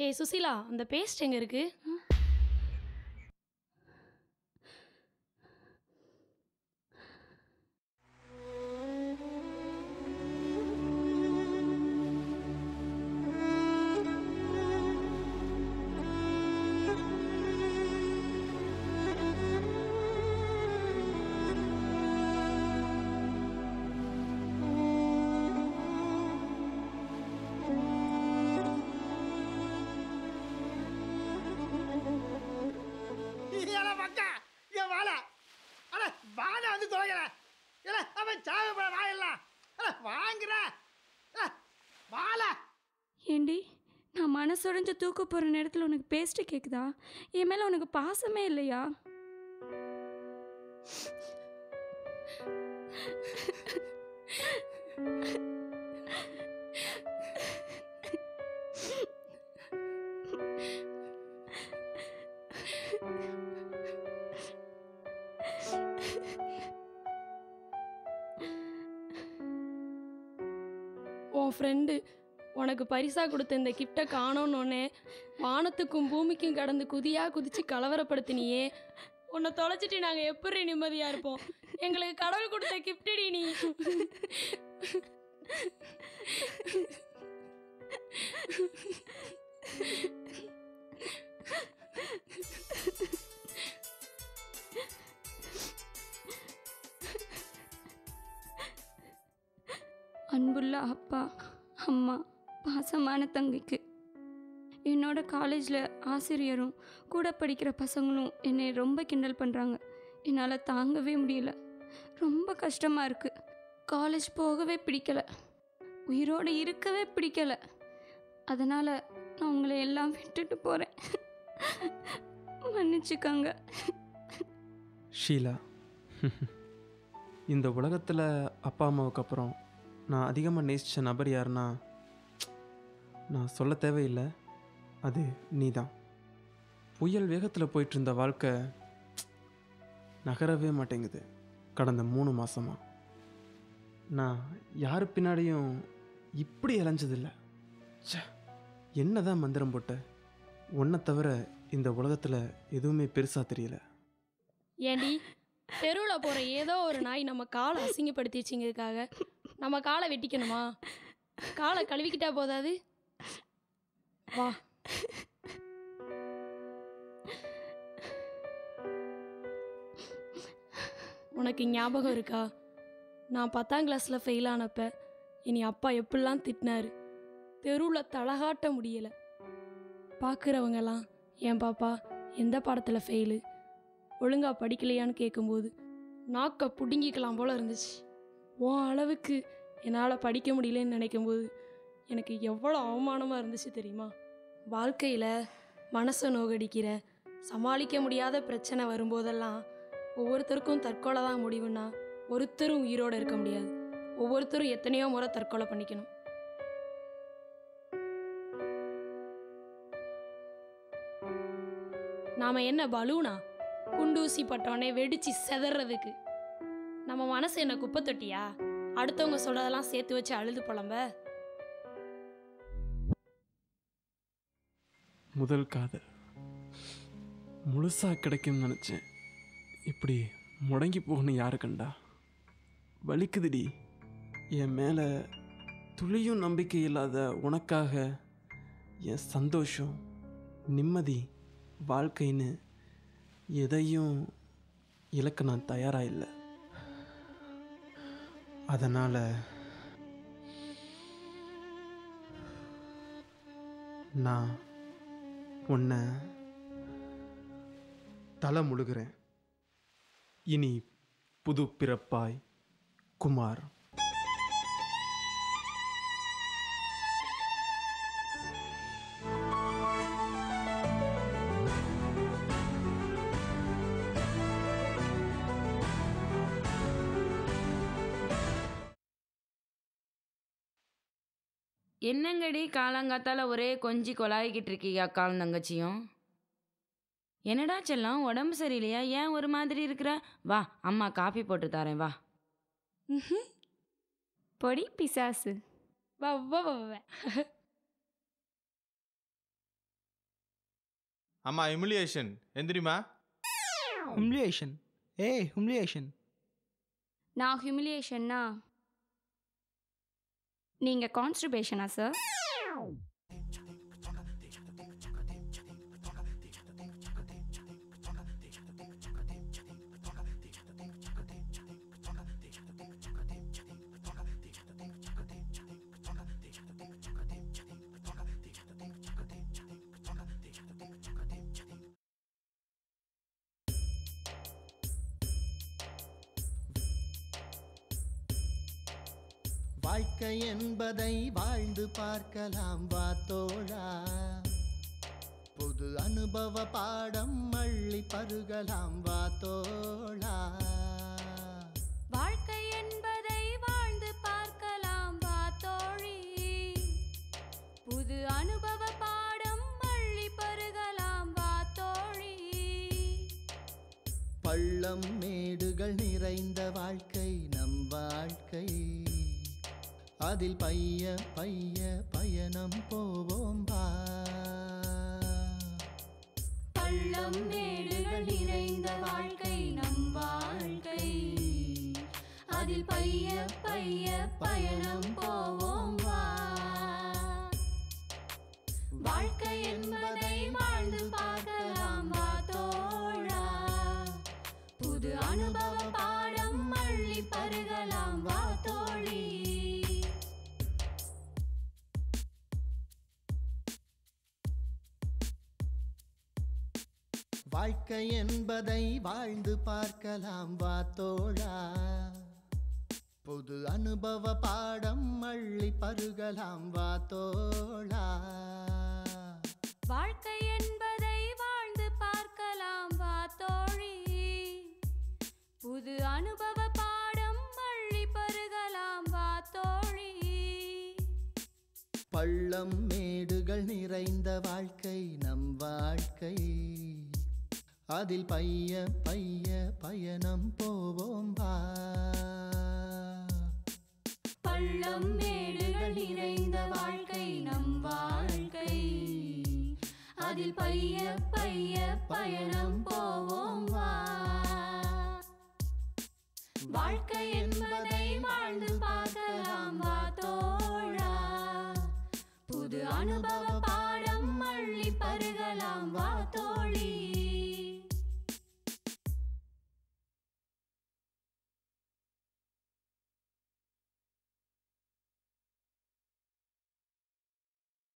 ஏய் சுசீலா, அந்த பேஸ்ட் எங்க இருக்கு? ஏண்டி, நான் மனசுடைஞ்சு தூக்க போகிற நேரத்தில் உனக்கு பேஸ்ட்டு கேட்குதா? என் மேலே உனக்கு பாசமே இல்லையா? உன் ஃப்ரெண்டு உனக்கு பரிசா கொடுத்த இந்த கிஃப்டை காணோன்னொன்னே வானத்துக்கும் பூமிக்கும் கடந்து குதிச்சு கலவரப்படுத்தினியே. உன்னை தொலைச்சிட்டு நாங்கள் எப்படி நிம்மதியாக இருப்போம்? எங்களுக்கு கடவுள் கொடுத்த கிஃப்டடி நீ. அன்புள்ள அப்பா, அம்மா, பாசமான தங்கைக்கு என்னோட காலேஜில் ஆசிரியரும் கூட படிக்கிற பசங்களும் என்னை ரொம்ப கிண்டல் பண்ணுறாங்க. என்னால் தாங்கவே முடியல. ரொம்ப கஷ்டமாக இருக்குது. காலேஜ் போகவே பிடிக்கலை, உயிரோடு இருக்கவே பிடிக்கலை. அதனால் நான் உங்களை எல்லாம் விட்டுட்டு போகிறேன். மன்னிச்சுக்கோங்க. ஷீலா, இந்த உலகத்தில் அப்பா அம்மாவுக்கு அப்புறம் நான் அதிகமாக நேசித்த நபர் யாருன்னா, நான் சொல்ல தேவையில்லை, அது நீ தான். புயல் வேகத்தில் போயிட்டுருந்த வாழ்க்கை நகரவே மாட்டேங்குது. கடந்த 3 மாதமாக நான் யார் பின்னாடியும் இப்படி இளைஞ்சதில்லை. என்ன தான் மந்திரம் போட்ட, ஒன்றை தவிர இந்த உலகத்தில் எதுவுமே பெருசாக தெரியல. ஏண்டி, தெருவில் போகிற ஏதோ ஒரு நாய் நம்ம காலை அசிங்கப்படுத்திச்சிங்கிறதுக்காக நம்ம காலை வெட்டிக்கணுமா? காலை கழுவிக்கிட்டா போதாது? வா. உனக்கு ஞாபகம் இருக்கா, நான் 10ஆம் கிளாஸில் ஃபெயில் ஆனப்ப இனி அப்பா எப்படிலாம் திட்டினாரு. தெருவில் தலகாட்ட முடியலை. பார்க்குறவங்கெல்லாம் என் பாப்பா எந்த பாடத்தில் ஃபெயிலு, ஒழுங்காக படிக்கலையான்னு கேட்கும்போது நாக்கை பிடுங்கிக்கலாம் போல் இருந்துச்சு. உன் அளவுக்கு என்னால் படிக்க முடியலன்னு நினைக்கும்போது எனக்கு எவ்வளோ அவமானமாக இருந்துச்சு தெரியுமா? வாழ்க்கையில் மனசை நோகடிக்கிற சமாளிக்க முடியாத பிரச்சனை வரும்போதெல்லாம் ஒவ்வொருத்தருக்கும் தற்கொலை தான் முடிவுன்னா ஒருத்தரும் உயிரோடு இருக்க முடியாது. ஒவ்வொருத்தரும் எத்தனையோ முறை தற்கொலை பண்ணிக்கணும். நாம் என்ன பலூனா குண்டூசி பட்டோன்னே வெடிச்சு செதறதுக்கு? நம்ம மனசு என்ன குப்பை தொட்டியா அடுத்தவங்க சொல்றதெல்லாம் சேர்த்து வச்சு அழுது புலம்ப? முதல் காதல் முழுசாக கிடைக்கும்னு நினச்சேன். இப்படி முடங்கி போகணும் யாரு கண்டா? வலிக்குதுடி. என் மேலே துளியும் நம்பிக்கை இல்லாத உனக்காக என் சந்தோஷம், நிம்மதி, வாழ்க்கைன்னு எதையும் இழக்க நான் தயாராக இல்லை. அதனால் நான் உன்னை தலை முழுகிறேன். இனி புது பிறப்பாய் குமார். என்னங்கடி காலங்காத்தால ஒரே கொஞ்சி கொலாய்கிட்டு இருக்கீங்க அக்காலும் தங்கச்சியும்? என்னடா செல்லம், உடம்பு சரியில்லையா? ஏன் ஒரு மாதிரி இருக்கிற? வா, அம்மா காஃபி போட்டு தரேன், வா. பொடி பிசாசு. வா வா வா. அம்மா ஹியூமிலியேஷன் எந்திரிமா. ஹும்லியேஷன். ஏய் ஹும்லியேஷன். நான் ஹியூமிலியேஷன்னா நீங்கள் கான்ஸ்டிபேஷனா சார்? வாழ்க்கை என்பதை வாழ்ந்து பார்க்கலாம் வா தோழா. புது அனுபவ பாடம் அள்ளி பருகலாம் வா தோழா. வாழ்க்கை என்பதை வாழ்ந்து பார்க்கலாம் வா தோழி. புது அனுபவ பாடம் அள்ளி பருகலாம் வா தோழி. பள்ளம் மேடுகள் நிறைந்த வாழ்க்கை நம் வாழ்க்கை. அதில் பைய பைய பயணம் போவோம் வா. பள்ளம் மேடுகள் நிறைந்த வாழ்க்கை நம் வாழ்க்கை. அதில் பைய பைய பயணம் போவோம் வா. வாழ்க்கை என்பதை வாழ்ந்து பார்க்கலாம் வா தோழா. புது அனுபவ பாடம் அள்ளி பருகலாம் வா தோழி. வாழ்க்கை என்பதை வாழ்ந்து பார்க்கலாம் வா தோழா. புது அனுபவ பாடம் அள்ளி பருகலாம் வா தோழா. வாழ்க்கை என்பதை வாழ்ந்து பார்க்கலாம் வா தோழி. புது அனுபவ பாடம் அள்ளி பருகலாம் வா தோழி. பள்ளம் மேடுகள் நிறைந்த வாழ்க்கை நம் வாழ்க்கை. அதில் பைய பைய பயணம் போவோம் வா. பள்ளம் மேடுகள் நிறைந்த வாழ்க்கை நம் வாழ்க்கை. அதில் பைய பைய பயணம் போவோம் வா. வாழ்க்கை என்பதை